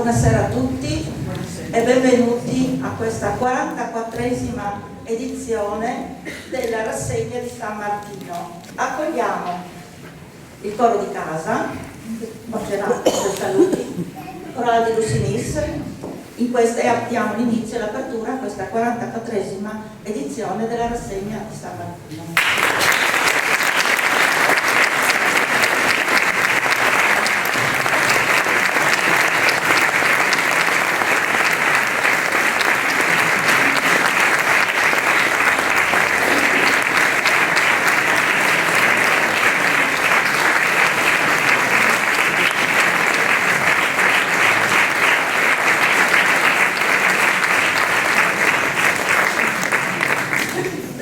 Buonasera a tutti e benvenuti a questa 44esima edizione della rassegna di San Martino. Accogliamo il coro di casa, saluti, corale di Lusinis, e diamo l'inizio e l'apertura a questa 44esima edizione della rassegna di San Martino.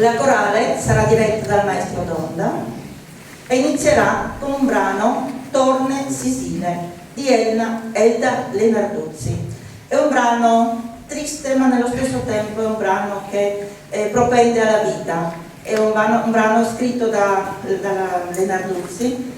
La corale sarà diretta dal maestro Donda e inizierà con un brano, Torne Sisile, di Elda Lenarduzzi. È un brano triste, ma nello stesso tempo è un brano che propende alla vita. È un brano scritto da Lenarduzzi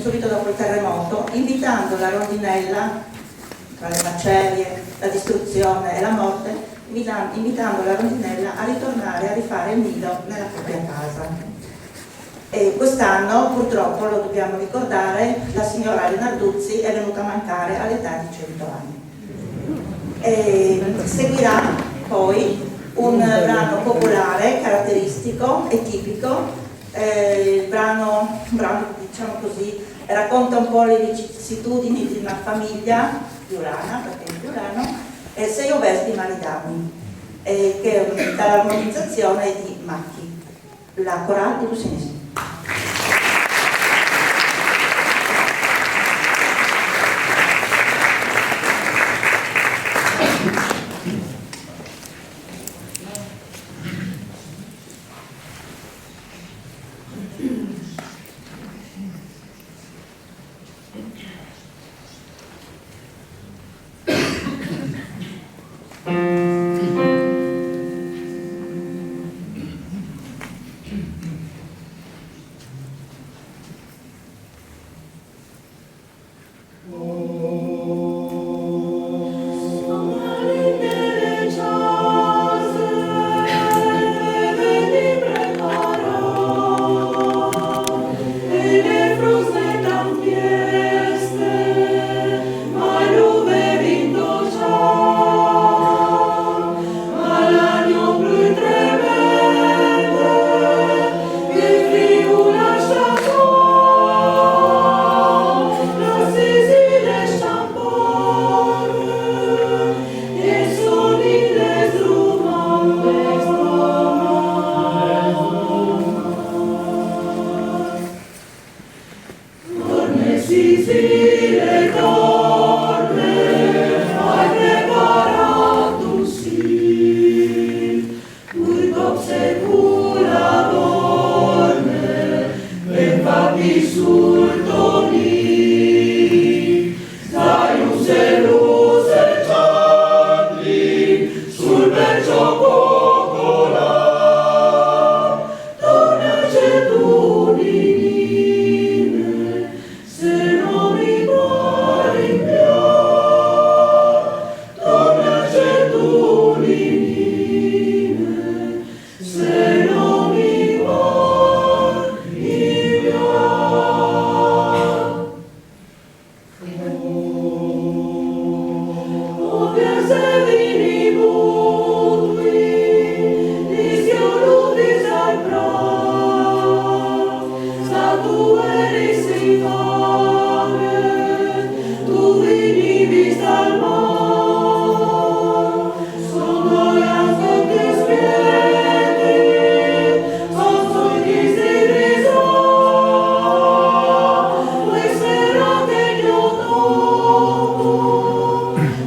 subito dopo il terremoto, invitando la rondinella, tra le macerie, la distruzione e la morte, invitando la rondinella a ritornare a rifare il nido nella propria casa. E quest'anno, purtroppo, lo dobbiamo ricordare, la signora Lenarduzzi è venuta a mancare all'età di 100 anni. E seguirà poi un brano popolare, caratteristico e tipico. Il brano, diciamo così, racconta un po' le vicissitudini di una famiglia friulana, perché è friulano, e Se io vesti maridami, che dall'armonizzazione di Macchi, la corale di Lusinis.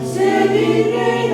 Sedine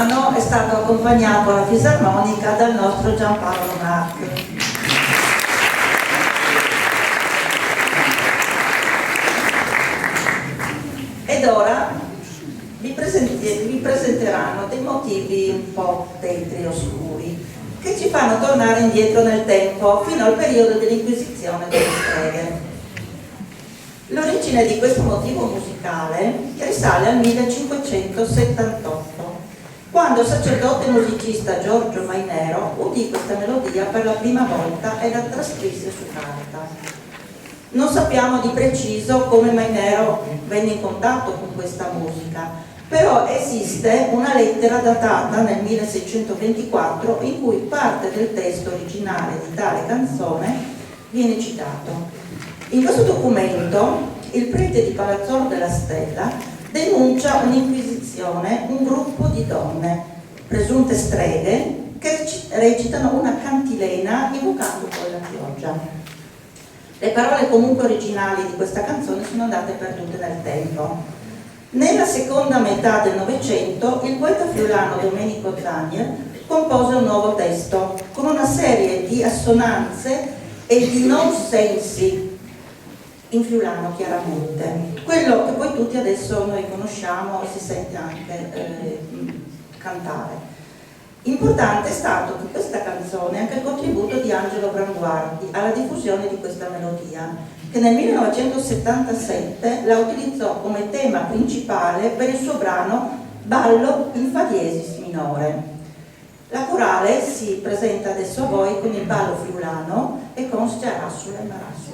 brano è stato accompagnato alla fisarmonica dal nostro Giampaolo Mac. Ed ora vi presenteranno dei motivi un po' tetri e oscuri che ci fanno tornare indietro nel tempo fino al periodo dell'Inquisizione delle streghe. L'origine di questo motivo musicale risale al 1578, quando il sacerdote musicista Giorgio Mainero udì questa melodia per la prima volta e la trascrisse su carta. Non sappiamo di preciso come Mainero venne in contatto con questa musica, però esiste una lettera datata nel 1624 in cui parte del testo originale di tale canzone viene citato. In questo documento il prete di Palazzolo della Stella denuncia un'inquisizione, un gruppo di donne, presunte streghe, che recitano una cantilena evocando poi la pioggia. Le parole comunque originali di questa canzone sono andate perdute nel tempo. Nella seconda metà del Novecento il poeta friulano Domenico Zanier compose un nuovo testo con una serie di assonanze e di non sensi in friulano chiaramente, quello che poi tutti adesso noi conosciamo e si sente anche cantare. Importante è stato che questa canzone, anche il contributo di Angelo Branguardi alla diffusione di questa melodia, che nel 1977 la utilizzò come tema principale per il suo brano Ballo in fa diesis minore. La corale si presenta adesso a voi con il ballo friulano e con Sciarassule e Marassule.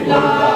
La